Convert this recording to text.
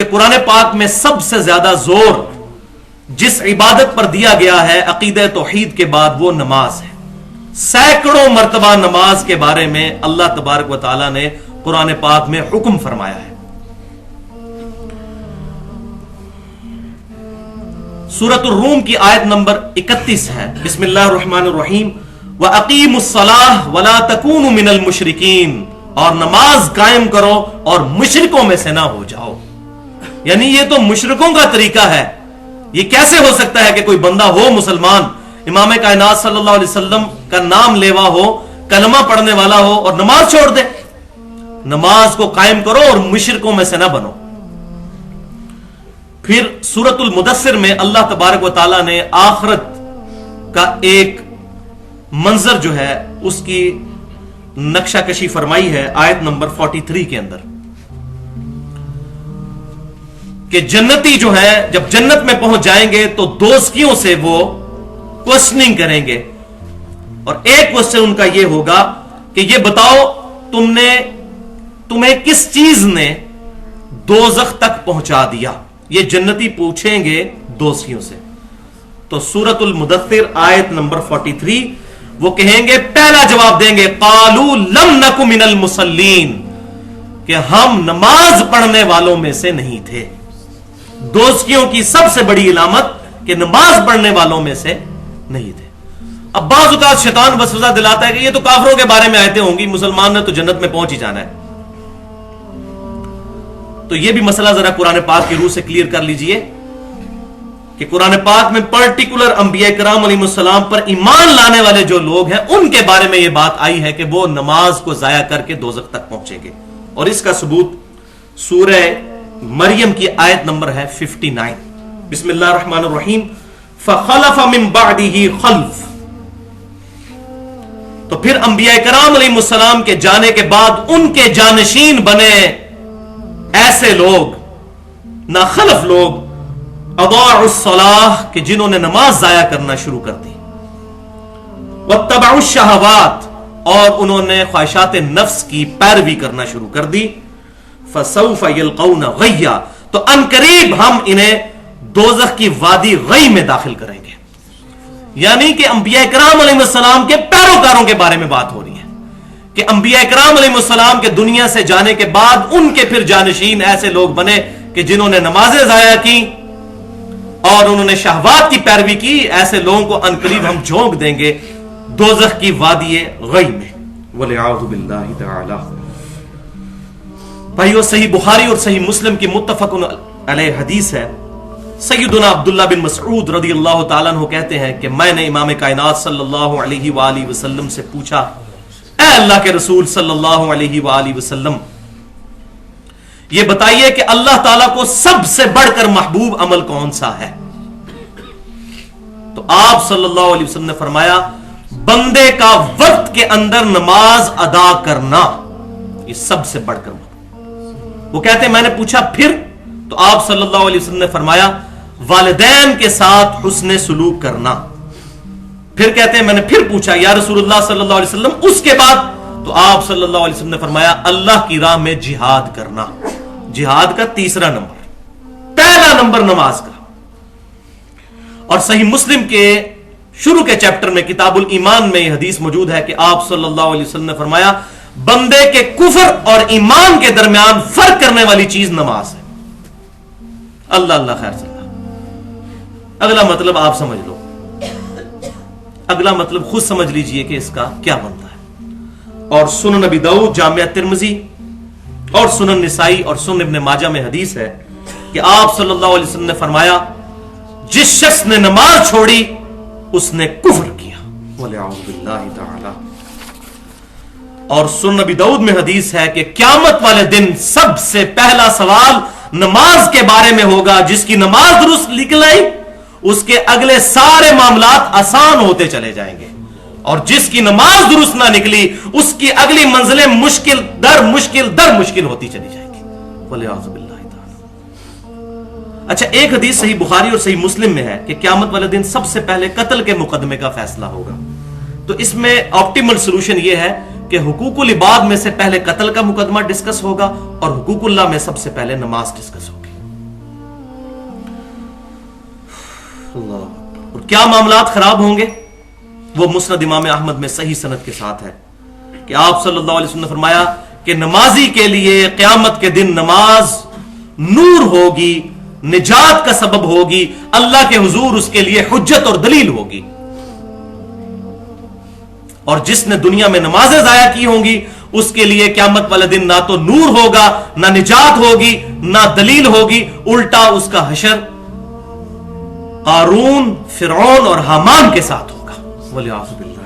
قرآن پاک میں سب سے زیادہ زور جس عبادت پر دیا گیا ہے عقیدہ توحید کے بعد وہ نماز ہے. سینکڑوں مرتبہ نماز کے بارے میں اللہ تبارک و تعالی نے قرآن پاک میں حکم فرمایا ہے. سورۃ الروم کی آیت نمبر 31 ہے. بسم اللہ الرحمن الرحیم وَأَقِيمُوا الصَّلَاةَ وَلَا تَكُونُوا مِنَ الْمُشْرِكِينَ، اور نماز قائم کرو اور مشرکوں میں سے نہ ہو جاؤ. یعنی یہ تو مشرکوں کا طریقہ ہے. یہ کیسے ہو سکتا ہے کہ کوئی بندہ ہو مسلمان، امام کائنات صلی اللہ علیہ وسلم کا نام لیوا ہو، کلمہ پڑھنے والا ہو اور نماز چھوڑ دے؟ نماز کو قائم کرو اور مشرکوں میں سے نہ بنو. پھر سورۃ المدثر میں اللہ تبارک و تعالی نے آخرت کا ایک منظر جو ہے اس کی نقشہ کشی فرمائی ہے آیت نمبر 43 کے اندر، کہ جنتی جو ہے جب جنت میں پہنچ جائیں گے تو دوزخیوں سے وہ کوسچننگ کریں گے، اور ایک کوسچن ان کا یہ ہوگا کہ یہ بتاؤ تمہیں کس چیز نے دوزخ تک پہنچا دیا. یہ جنتی پوچھیں گے دوزخیوں سے. تو سورۃ المدثر آیت نمبر 43 وہ کہیں گے، پہلا جواب دیں گے قالوا لم نک من المصلین، کہ ہم نماز پڑھنے والوں میں سے نہیں تھے. دوزخیوں کی سب سے بڑی علامت کہ نماز پڑھنے والوں میں سے نہیں تھے. اب بعض اوقات شیطان وسوسہ دلاتا ہے کہ یہ تو کافروں کے بارے میں آیتیں ہوں گی، مسلمان نے تو جنت میں پہنچ ہی جانا ہے. تو یہ بھی مسئلہ ذرا قرآن پاک کی روح سے کلیئر کر لیجئے کہ قرآن پاک میں پرٹیکولر انبیاء کرام علیہ السلام پر ایمان لانے والے جو لوگ ہیں ان کے بارے میں یہ بات آئی ہے کہ وہ نماز کو ضائع کر کے دوزخ تک پہنچیں گے. اور اس کا ثبوت سورہ مریم کی آیت نمبر ہے 59. بسم اللہ الرحمن الرحیم فخلف من بعدہ خلف. تو پھر انبیاء کرام علیہ السلام کے جانے کے بعد ان کے جانشین بنے ایسے لوگ، ناخلف لوگ، اضاعوا الصلاۃ، کہ جنہوں نے نماز ضائع کرنا شروع کر دی، واتبعوا الشہوات، اور انہوں نے خواہشات نفس کی پیروی کرنا شروع کر دی. فسوف یلقون غیا، تو ان قریب ہم انہیں دوزخ کی وادی غی میں داخل کریں گے. یعنی کہ انبیاء کرام علیہ السلام کے پیروکاروں کے بارے میں بات ہو رہی ہے کہ انبیاء کرام علیہ السلام کے دنیا سے جانے کے بعد ان کے پھر جانشین ایسے لوگ بنے کہ جنہوں نے نمازیں ضائع کی اور انہوں نے شہوات کی پیروی کی. ایسے لوگوں کو انقریب ہم جھونک دیں گے دوزخ کی وادی غی میں. والعیاذ باللہ تعالی. بھائیو، صحیح بخاری اور صحیح مسلم کی متفق علیہ حدیث ہے. سیدنا عبداللہ بن مسعود رضی اللہ تعالیٰ عنہ کہتے ہیں کہ میں نے امام کائنات صلی اللہ علیہ وآلہ وسلم سے پوچھا، اے اللہ کے رسول صلی اللہ علیہ وآلہ وسلم، یہ بتائیے کہ اللہ تعالیٰ کو سب سے بڑھ کر محبوب عمل کون سا ہے؟ تو آپ صلی اللہ علیہ وسلم نے فرمایا، بندے کا وقت کے اندر نماز ادا کرنا، یہ سب سے بڑھ کر محبوب. وہ کہتے ہیں میں نے پوچھا پھر؟ تو آپ صلی اللہ علیہ وسلم نے فرمایا، والدین کے ساتھ حسن سلوک کرنا. پھر کہتے ہیں میں نے پھر پوچھا یا رسول اللہ صلی اللہ علیہ وسلم اس کے بعد؟ تو آپ صلی اللہ علیہ وسلم نے فرمایا، اللہ کی راہ میں جہاد کرنا. جہاد کا تیسرا نمبر، پہلا نمبر نماز کا. اور صحیح مسلم کے شروع کے چیپٹر میں کتاب الایمان میں یہ حدیث موجود ہے کہ آپ صلی اللہ علیہ وسلم نے فرمایا، بندے کے کفر اور ایمان کے درمیان فرق کرنے والی چیز نماز ہے. اللہ اللہ خیر صلی اللہ. اگلا مطلب آپ سمجھ لو، اگلا مطلب خود سمجھ لیجئے کہ اس کا کیا بنتا ہے. اور سنن نبی داؤد، جامعہ ترمذی اور سنن نسائی اور سنن ابن ماجہ میں حدیث ہے کہ آپ صلی اللہ علیہ وسلم نے فرمایا، جس شخص نے نماز چھوڑی اس نے کفر کیا. والعیاذ باللہ تعالی. اور سنن نبی داؤد میں حدیث ہے کہ قیامت والے دن سب سے پہلا سوال نماز کے بارے میں ہوگا. جس کی نماز درست نکل آئی اس کے اگلے سارے معاملات آسان ہوتے چلے جائیں گے، اور جس کی نماز درست نہ نکلی اس کی اگلی منزلیں مشکل در مشکل ہوتی چلی جائیں گی. والعیاذ باللہ تعالی. اچھا، ایک حدیث صحیح بخاری اور صحیح مسلم میں ہے کہ قیامت والے دن سب سے پہلے قتل کے مقدمے کا فیصلہ ہوگا. تو اس میں آپٹیمل سولوشن یہ ہے کہ حقوق العباد میں سے پہلے قتل کا مقدمہ ڈسکس ہوگا اور حقوق اللہ میں سب سے پہلے نماز ڈسکس ہوگی. اور کیا معاملات خراب ہوں گے؟ وہ مسند امام احمد میں صحیح سند کے ساتھ ہے کہ آپ صلی اللہ علیہ وسلم نے فرمایا کہ نمازی کے لیے قیامت کے دن نماز نور ہوگی، نجات کا سبب ہوگی، اللہ کے حضور اس کے لیے حجت اور دلیل ہوگی. اور جس نے دنیا میں نمازیں ضائع کی ہوں گی اس کے لیے قیامت والے دن نہ تو نور ہوگا، نہ نجات ہوگی، نہ دلیل ہوگی، الٹا اس کا حشر قارون، فرعون اور حامان کے ساتھ ہوگا. ولیعوذ باللہ.